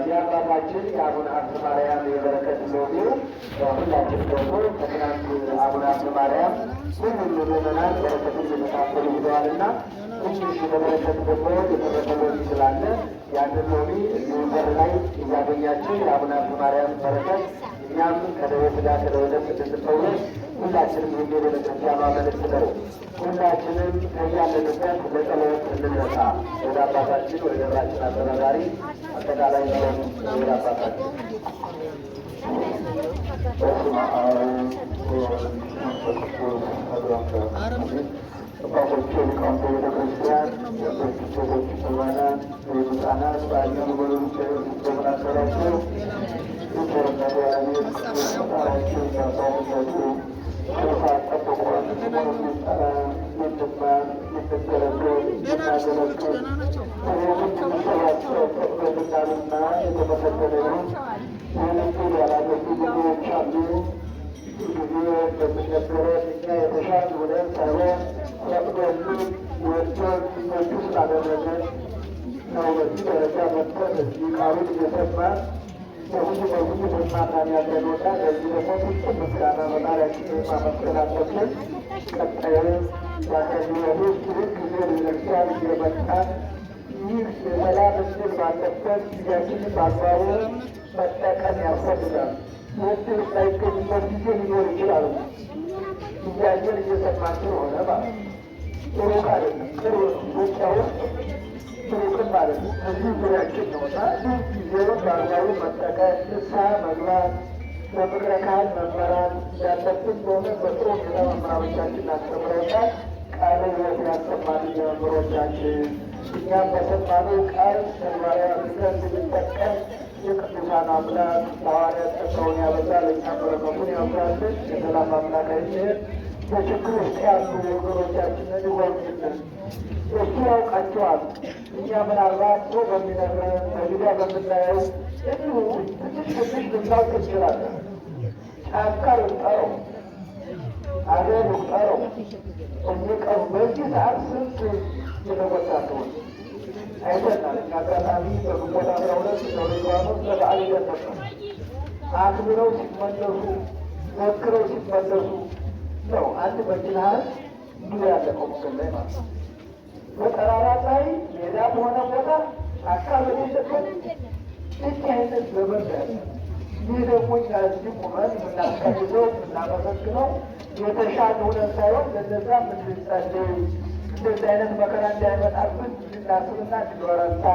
የአባታችን የአቡነ ሀብተ ማርያም የበረከት ሎሚ ሁላችን ደግሞ ከትናንት አቡነ ሀብተ ማርያም ሁሉም ምዕመናን በረከትን እየተካፈሉ ሂደዋልና ትንሽ በበረከት ደግሞ የተረፈ ሎሚ ስላለ ያንን ሎሚ እዚሁ በር ላይ እያገኛችሁ የአቡነ ሀብተ ማርያም በረከት እኛም ከደዌ ሥጋ ከደዌ ነፍስ እንድንፈወስ ሁላችንም ይህ ቤተክርስቲያኗ መልእክት ነው። ሁላችንም ከያለንበት ለጸሎት እንነሳ። ወደ አባታችን ወደ ደብራችን አስተዳዳሪ አጠቃላይ ነው ወደ አባታችን አባቶች ሊቃውንተ ቤተክርስቲያን ቤተሰቦች ሰማናት ህፃናት በአለም ጎሎች በምናሰራቸው የቸርነት ያቤት ፈጣራቸው ያሳወሳቸው ከሳት ጠብቋል ሚጠራ የትማር የተገለገል የናገለግል ከቤቶች የሚሰባቸው ተቅበልናልና የተመሰገነ ይሁን። ይህንን ያላገቡ ብዙዎች አሉ። ጊዜ በሚነበረ እኛ የተሻለ ሆነን ሳይሆን ፈቅዶልን ወዶን ሞቱ ስላደረገን ነው። በዚህ ደረጃ መጥተን እዚህ ቃሉን እየሰማን በብዙ ተስማማን ያለንና ለዚህ ደግሞ ፍጹም ምስጋና ፈጣሪያችንን ማመስገን አለብን። ቀጣዩ በአገኘሩ ስልክ ጊዜ ቤተክርስቲያን እየመጣን ይህ የሰላም እድል ባለበት ጊዜያችንን በአግባቡ መጠቀም ያስፈልጋል። ይህድል ሳይገኝበት ጊዜ ሊኖር ይችላል። ጊዜያችን እየሰማን ስለሆነ ማለት ሩቅ አይደለም፣ ቅርብ ኢትዮጵያ ውስጥ ሩቅም ማለት ነው። እዚህ ዙሪያችን ነውና ጊዜውን በአግባቡ መጠቀም፣ ንስሐ መግባት፣ በምክረ ካህን መመራት ያለብን በሆነ በጥሩ ሁኔታ መምህራኖቻችን አስተምረውናል። ቃለ ሕይወት ያሰማን መምህሮቻችን እኛም በሰማነው ቃል ተግባራዊ አድርገን እንድንጠቀም የቅዱሳን አምላክ ሐዋርያት ጸጋውን ያበዛ ለእኛም በረከቱን ያብዛልን። የሰላም አምላክ አይለየን። በችግር ውስጥ ያሉ ወገኖቻችንን ይጎብኝልን። እሱ ያውቃቸዋል። እኛ ምናልባት ሰው በሚነግረን በሚዲያ በምናየው እንዲሁ ትንሽ ልናውቅ እንችላለን። ጫካ ልንጠረው፣ አገር ልንጠረው እንቀሩ። በዚህ ሰዓት ስንት የተጎዳ ሰዎች አይተናል። እኛ አጋጣሚ በግንቦት 12 ለሊባኖስ ለበዓል ሂደን ነበር። አክብረው ሲመለሱ ሞክረው ሲመለሱ ነው አንድ መኪና እንዲሁ ያለቀው መንገድ ላይ ማለት ነው። በጠራራ ላይ ሜዳ በሆነ ቦታ አካባቢ የሌለበት እንዲህ አይነት ዘመን ያለ ይህ ደግሞ እኛ እዚህ ቁመን የምናስቀድሰው የምናመሰግነው የተሻለ ሆነን ሳይሆን ለነዛ ምንጸልይ እንደዚህ አይነት መከራ እንዳይመጣብን እንድናስብና እንድንበረታ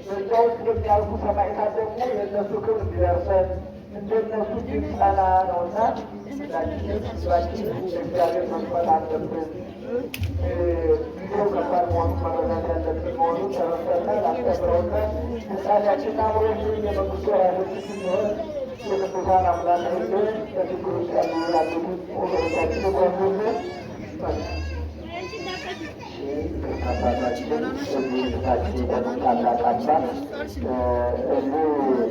በዛ ውስጥ የሚያልፉ ሰማዕታት ደግሞ የእነሱ ክብር እንዲደርሰን እንደነሱ ድንጠና ነውና ሁላችን እግዚአብሔር መስመት አለብን። ጊዜው ከባድ መሆኑ መረዳት ያለብን መሆኑ ተረፈና ላስተምረውና ህፃናችን አብሮች የመንግስቱ ወራሾች ሲሆን የቅዱሳን አምላክ በችግር ውስጥ ያሉትን ወገኖቻችን በሙሉ አባታችን ታችን ታላቅ አባት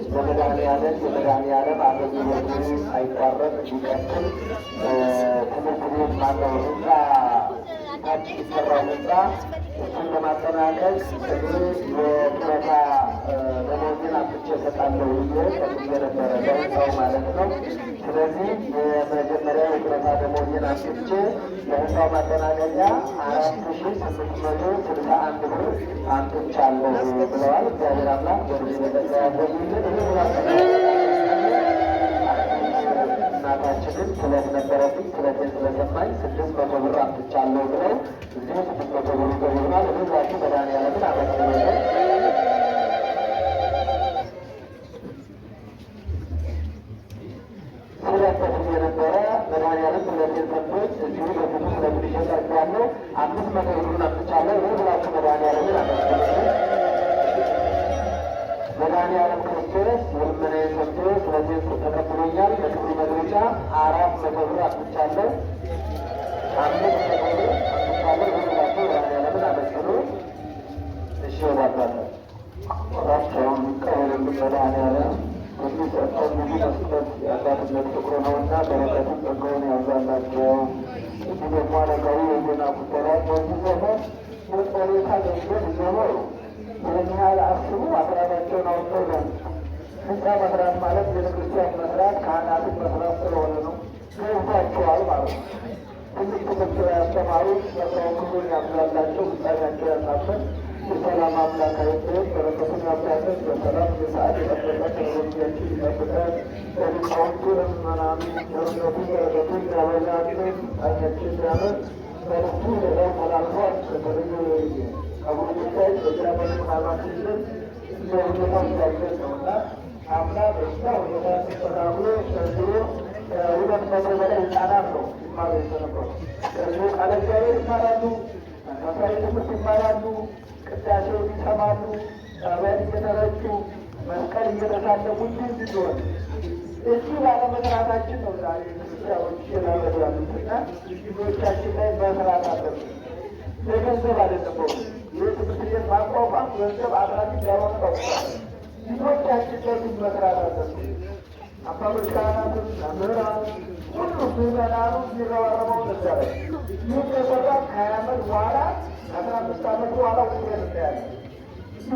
በመድኃኔዓለም የመድኃኔዓለም አገልግሎቱ ሳይቋረጥ እንዲቀጥል ትምህርት ቤት ማነው ህንፃ ታች ይሰራው ህንፃ እሱን ለማጠናቀቅ የጡረታ ደሞዜን አፍቼ እሰጣለሁ ብዬ ጠብቄ ነበረ ለህንፃው ማለት ነው። ስለዚህ የመጀመሪያ የጡረታ ደሞዜን አፍቼ ለህንፃው ማጠናቀቂያ 4861 ብር አምጥቻለሁ ብለዋል። እግዚአብሔር አምላክ በዚህ በጠቃ ያገኙልን እናታችንን ስለት ነበረብኝ ስለቴን ስለሰማኝ 600 ብር አምጥቻለሁ ብለው እዚህ 600 ብር ተብሏል። እዛችሁ መድኃኔዓለምን አመስግኑልን። ስለተት የነበረ መድኃኔዓለም ስለቴን ሰጥቶኝ እዚሁ በፊቱ ስለትንሽ ቀርቻለሁ 500 ብሩን አምጥቻለሁ ብላችሁ መድኃኔዓለምን አመስግኑልን። መድኃኔዓለም ክርስቶስ የልመናዬን ሰምቶ ስለቴን ተቀብሎኛል። በክብሩ መግለጫ 400 ብር አምጥቻለሁ 500 ብር አምጥቻለሁ ብላችሁ መድኃኔዓለምን አመስግኑ። እሺ ወዳባለ ራቸውን ቀበልን መድኃኔዓለም የሚሰጠው ልዩ መስጠት የአባትነት ፍቅሩ ነውና በረከቱን ጸጋውን ያብዛላቸው። እዚህ ደግሞ አለቃዊ የዜና ቁጠራ በዚህ ዘመን በጸሎታ ገንዘብ እየኖሩ ይህን ያህል አስቡ አስራታቸውን አውጥተው ዘንድ ህንፃ መስራት ማለት ቤተክርስቲያን መስራት ካህናትን መስራት ስለሆነ ነው። ገብቷቸዋል ማለት ነው። ትልቅ ትምህርት ያስተማሩት ጸጋውን ክብሩን ያብዛላቸው። ፍጻሜያቸው ያሳፈን የሰላም አምላክ አይጥን በረከቱን ያብዛለን። በሰላም የሰዓት የጠበቀ ተረቦቻችን ይጠብቀን። በሊቃውንቱ ለምመናኑ ቸርነቱን በረከቱን ያበዛልን። ፍጻሜያችን ያመን መልክቱ ሌላው ተላልፏል። በተለየ አቡነ ጉዳይ በዚያ መልኩ አባትልን እንደ ሁኔታው ያገል ነውና አምና በዛ ሁኔታ ተስተካክሎ ዘንድሮ 200 በላይ ህፃናት ነው ይማሩ የተነበሩ። ዘንድሮ ቃለ እግዚአብሔር ይማራሉ፣ መንፈሳዊ ትምህርት ይማራሉ፣ ቅዳሴውን ይሰማሉ፣ ጸበል እየተረጩ መስቀል እየተሳለሙ እንዲሆን እዚህ ባለመስራታችን ነው ዛሬ ክርስቲያኖች እየታረዱ ያሉትና ልጆቻችን ላይ መስራት አለብን። ለገንዘብ አይደለም። ይህ ትምህርት ቤት ማቋቋም ገንዘብ አትራፊ እንዳይሆን ታውቃል። ልጆቻችን ላይ መስራት አለብን። አባቶች፣ ካህናት፣ መምህራን ሁሉ ምዕመናኑ የሚረባረበው ነበረ። ይህ ከሰራ 20 ዓመት በኋላ 15 ዓመት በኋላ ውጤት እናያለን።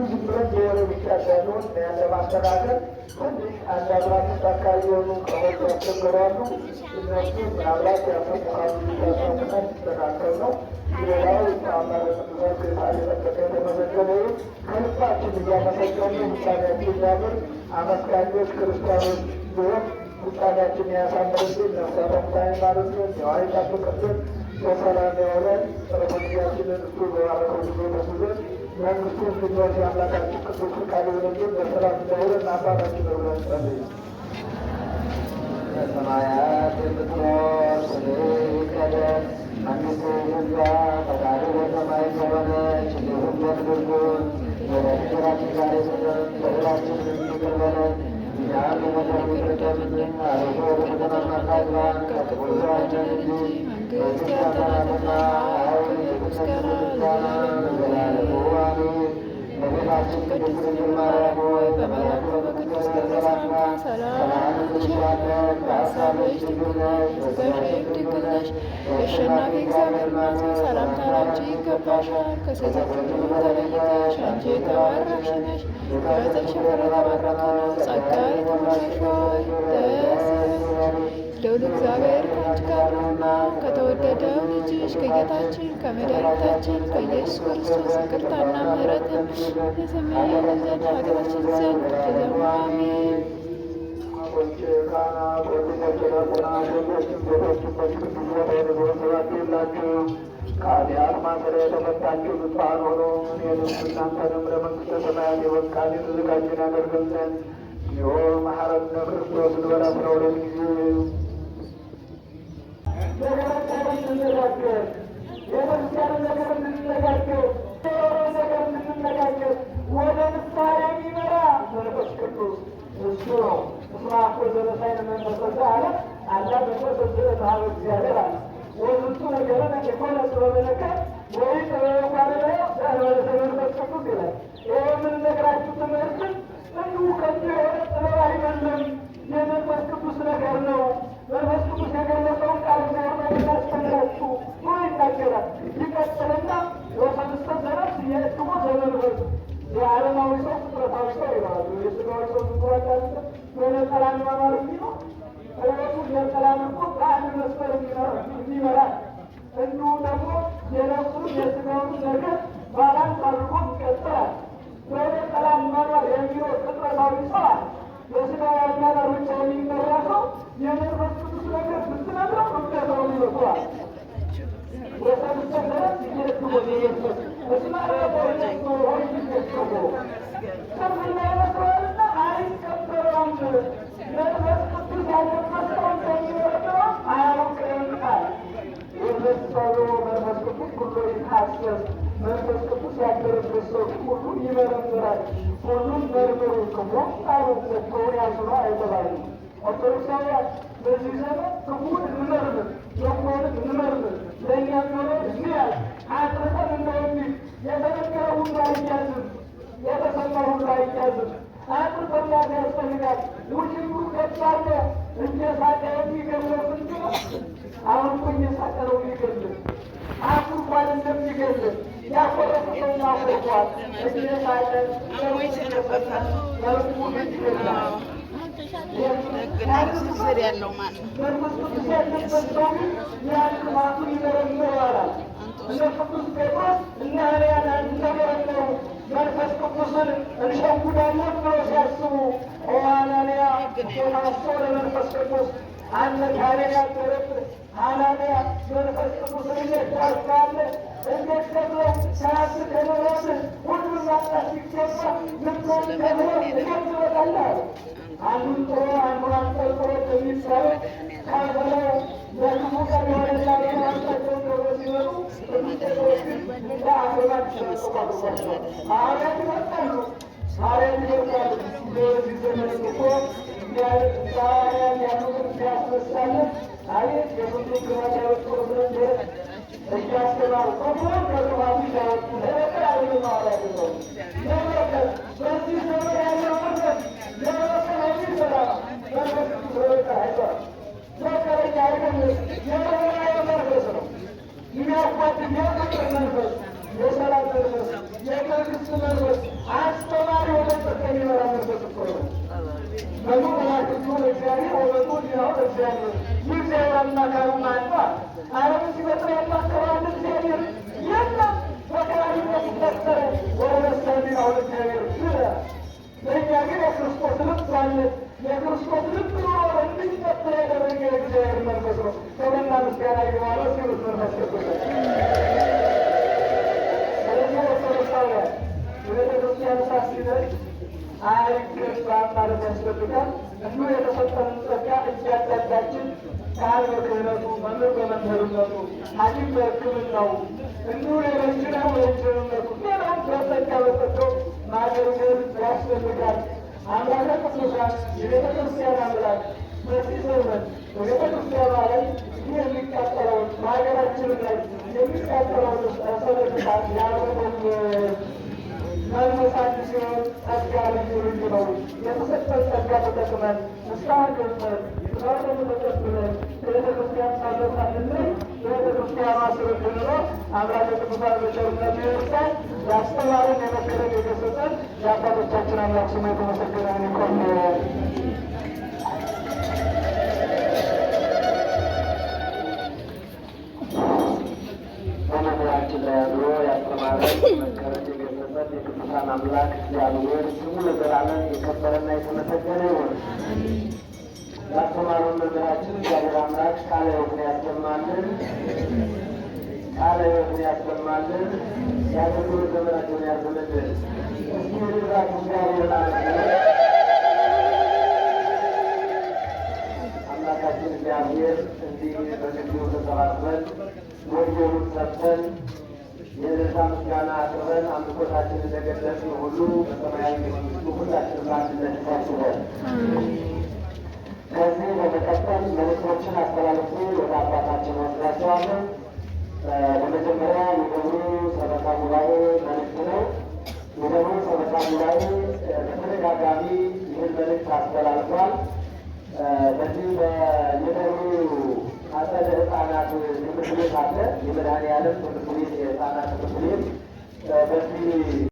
ዝም ብለን የወረ ብቻ ሳይሆን ያለ ማስተዳደር ትንሽ አንድ 15 አካባቢ የሆኑ ቀበሌ ያስቸገራሉ። እነሱ ምናልባት ያፈቃሉ ያሳሙናል ይስተካከል ነው። ሌላው ታማረ ቅዱሳን ጌታ የጠበቀ የተመዘገበ ከልባችን እያመሰገኑ ውሳኔያችን ያምር አመስጋኞች ክርስቲያኖች ቢሆን ውሳኔያችን ያሳምርልን። ነፍሳተምታይ ማለት ነው የዋይ ጠብቅልን። በሰላም ያውለን። ጸሎታችንን እሱ በባረከው ጊዜ ተጉዘን መንግስቱን ድኖች የአምላካችን ቅዱስ ፍቃድ ይሆንልን። በሰላም እንዳውለን አባታችን ብለን ጸልይ። በሰማያት የምትኖር ስምህ ይቀደስ፣ መንግሥትህ ትምጣ፣ ፈቃድህ በሰማይ እንደሆነች እንዲሁም በምድር ትሁን። የዕለት እንጀራችንን ዛሬ ስጠን፣ በደላችንን ይቅር በለን እኛም የበደሉንን ይቅር እንደምንል። አቤቱ ወደ ፈተና አታግባን፣ ከክፉ አድነን እንጂ መንግሥት ያንተ ናትና፣ ኃይል፣ ምስጋና ለዘላለሙ አሜን። እመቤታችን ቅድስት ድንግል ማርያም ሆይ በመልአኩ በቅዱስ ገብርኤል ሰላም እንልሻለን። በሐሳብሽ ድንግል ነሽ፣ በሥጋሽም ድንግል ነሽ። የአሸናፊ እግዚአብሔር እናት ሰላምታ ላንቺ ይገባሻል። ከሴቶች ሁሉ ተለይተሽ አንቺ የተባረክሽ ነሽ። የማኅፀንሽ ፍሬ የተባረከ ነው። ጸጋን የተሞላሽ ሆይ ደስ ይበልሽ፣ ልዑል እግዚአብሔር ከአንቺ ጋር ነውና ከተወደደው ልጅሽ ከጌታችን ከመድኃኒታችን ከኢየሱስ ክርስቶስ ይቅርታና ምሕረትን የሰማያትን ዘንድ ኃጢአታችን ዘንድ ይዘው አሜን። ከኃጢአት ማሰሪያ የተፈታችሁ ንጹሐን ሆኖ እኔንም እናንተንም ለመንግሥተ ሰማያት የበቃን የተዘጋጀን ያደርገን ዘንድ መሐረነ ክርስቶስ በለፍነው ለጊዜ እንነጋገር የቤተክርስቲያን ነገር እንነጋገር ነገር እንነጋገር ወደ ንስሐ የሚመራ መንፈስ ቅዱስ እሱ ነው። እስመ አኮ ዘበሳይነ መንፈሰ አለ አላ መንፈሰ ዘእምኀበ እግዚአብሔር አለ ወዝንቱ ነገርን የኮነ ጥበበ ነገር ወይ ጥበበ ጓደለ ዘእንበለ መንፈስ ቅዱስ ይላል። ይህ የምንነግራችሁ ትምህርትን እንዲሁ ከዚህ የሆነ ጥበብ አይደለም፣ የመንፈስ ቅዱስ ነገር ነው። መንፈስ ቅዱስ የገለጸውን ቃል እግዚአብሔር ነው የምናስተምራችሁ ብሎ ይናገራል። ይቀጥልና ወሰንስተ ዘነፍስ የእትሞ ዘመንፈስ የዓለማዊ ሰው ፍጥረታዊ ሰው ይላሉ። የስጋዊ ሰው ፍጥረታዊ ሰው በነጠላ የሚማማር ነው። ህይወቱ ነጠላ ምርኮ በአንድ መስመር የሚመራል። እንዲሁ ደግሞ የነፍሱን የስጋውን ነገር ባላንስ አድርጎ ይቀጥላል። በነጠላ የሚማማር የሚኖር ፍጥረታዊ ሰው አለ። በስጋዊ አመራር ብቻ የሚመራ ሰው የመንፈስ ቅዱስ ነገር ብትነግረው እምነታውን ይመስሏል። ወሰንስተ ዘነፍስ የእትሞ ዘመንፈስ እስመ አኮ ሆይ ይገጽሞ ቅርብና ይመስለዋልና አይቀበለውም። መንፈስ ቅዱስ ያለበት ሰው እንደሚመረምረው አያውቅም ቃል የመሰሉ መንፈስ ቅዱስ ሁሉ ይታሰስ መንፈስ ቅዱስ ያደረበት ሰው ሁሉ ይመረምራል። ሁሉም መርምሩ ክፉ ቃሉ ዘቶውን ያዝኑ አይተባሉ። ኦርቶዶክሳውያን በዚህ ዘመን ክፉን እንመርምር፣ በጎንም እንመርምር። ለእኛ የሚሆነው እንያዝ አጥርተን እንደሚል የተነገረ ሁሉ አይያዝም፣ የተሰማ ሁሉ አይያዝም። አጥርተን ማዝ ያስፈልጋል። ውሽንቱ ከባድ ነው። እየሳቀ የሚገለው ስንት ነው? አሁን እኮ እየሳቀ ነው የሚገልን። አፉ እንኳን እንደሚገልን ያኮረፈ ሰው ማኮርፏል። እየሳቀ መልኩ ይገላል። ስር ያለው ማለት መንፈስ ቅዱስ ያለበት ሰው ግን የአልማቱን ይመረምራል። እነ ቅዱስ ጴጥሮስ እነ ሐናንያ እንደመረመሩ መንፈስ ቅዱስን እንሸውዳለን ብለው ሲያስቡ ሐናንያ የታሰ ለመንፈስ ቅዱስ አነ ሐናንያ ተረፍ ሐናንያ መንፈስ ቅዱስን እየታስካለ እንዴት ተብለው ሳያስ ከመረስ ሁሉን ማጣት ሲገባ ምንሆን ተብለው እንዴት ትወጣለህ? አንዱን ጥሩ አንዱን አንጠልጥሎ የሚሰሩ ካልበለው ለክፉ ቀን የሆነላቸው ራሳቸውን ገብረ ሲመጡ የሚጠቀዎችን እንደ አገባት ተጠቋቋቋቸው ሐዋርያት ይመጣሉ። ሐዋርያት ይመጣሉ። በዚህ ዘመን እኮ ሐዋርያት ያሉትን ሲያስነሳለን አቤት የሁሉም ግባት ያወጡ ብለን እያስተማሩ ከሆን ከግባቱ እያወጡ ለበቀል አለ ሐዋርያት ነው ለበቀል በዚህ ዘመን ያለው መንፈስ ለበቀል የሚሰራ መንፈስ ለበቀል አይሰራ በቀለኛ አይደለም። የመራዊ መንፈስ ነው የሚያኳትም የፍቅር መንፈስ፣ የሰላም መንፈስ፣ የመንግስት መንፈስ፣ አስተማሪ ወደ ጽድቅ የሚመራ መንፈስ እኮ ነው። በሉ መላክቱ ለእግዚአብሔር ወበጡ ዲናው ለእግዚአብሔር ይህ እግዚአብሔር አማካሩ ማንቷ ዓለም ሲፈጥር ያማከራል እግዚአብሔር የለም በከራሪነት ፈጠረ ወደ መሰል ዲናው ለእግዚአብሔር ስለ ለእኛ ግን የክርስቶስ ልብ አለት የክርስቶስ ልብ ኖሮ እንዲፈጠር ያደረገ የእግዚአብሔር መንፈስ ነው። ክብርና ምስጋና ይግባው ሲሉት መንፈስ ቅዱስ ስለዚህ ኦርቶዶክሳውያን የቤተ ክርስቲያን ሳስይዘች አይገባም ማለት ያስፈልጋል። እንዲሁ የተሰጠንን ጸጋ እያዳዳችን ካህን በክህነቱ፣ መምህር በመምህርነቱ፣ ሐኪም በሕክምናው እንዲሁ ሌሎችና በኢንጂነርነቱ ሌላም በጸጋ በጸጋው ማገልገል ያስፈልጋል። አምላከ ቅዱሳን የቤተ ክርስቲያን አምላክ በዚህ ዘመን በቤተ ክርስቲያኗ ላይ ይህ የሚቃጠለውን በሀገራችን ላይ የሚቃጠለውን ሰለድታት ያለውን መንፈሳት ሲሆን ጸጋ ልዩ ልዩ ነው። የተሰጠን ጸጋ ተጠቅመን እስካሁን ገብተን ስራውን ተቀብለን ከቤተ ክርስቲያን ሳለሳልን በቤተ ክርስቲያኗ ስር እንድንኖር አምላከ ቅዱሳን በቸርነቱ ይርዳን። ያስተማረን የመከረን የገሰጸን የአባቶቻችን አምላክ ስሙ የተመሰገነ ይሁን። በመምህራችን ላይ አድሮ ያስተማረን የመከረን የገሰጸን የቅዱሳን አምላክ እግዚአብሔር ስሙ ለዘላለም የከበረና የተመሰገነ ይሁን። ያስተማሩን መምህራችን እግዚአብሔር አምላክ ቃለ ሕይወትን ያሰማልን፣ ቃለ ሕይወትን ያሰማልን፣ የአገልግሎት ዘመናቸውን ያርዝምልን። እስኪ ርዛት እግዚአብሔር እግዚአብሔር እንዲህ በግቢው ተሰባስበን ወንጌሉን ሰብተን የእልልታ ምስጋና አቅርበን አምልኮታችንን እንደገለጽን ሁሉ በሰማያዊ መንግሥቱ ሁላችንም በአንድነት ይሰብስበን። ከዚህ በመቀጠል መልእክቶችን አስተላልፌ ወደ አባታችን ወስዳቸዋለሁ። በመጀመሪያ የደብሩ ሰበካ ጉባኤ መልእክት ነው። የደብሩ ሰበካ ጉባኤ በተደጋጋሚ ይህን መልእክት አስተላልፏል። በዚህ የደብሩ አጸደ ሕፃናት ትምህርት ቤት አለ። የመድኃኔዓለም ትምህርት ቤት የሕፃናት ትምህርት ቤት በዚህ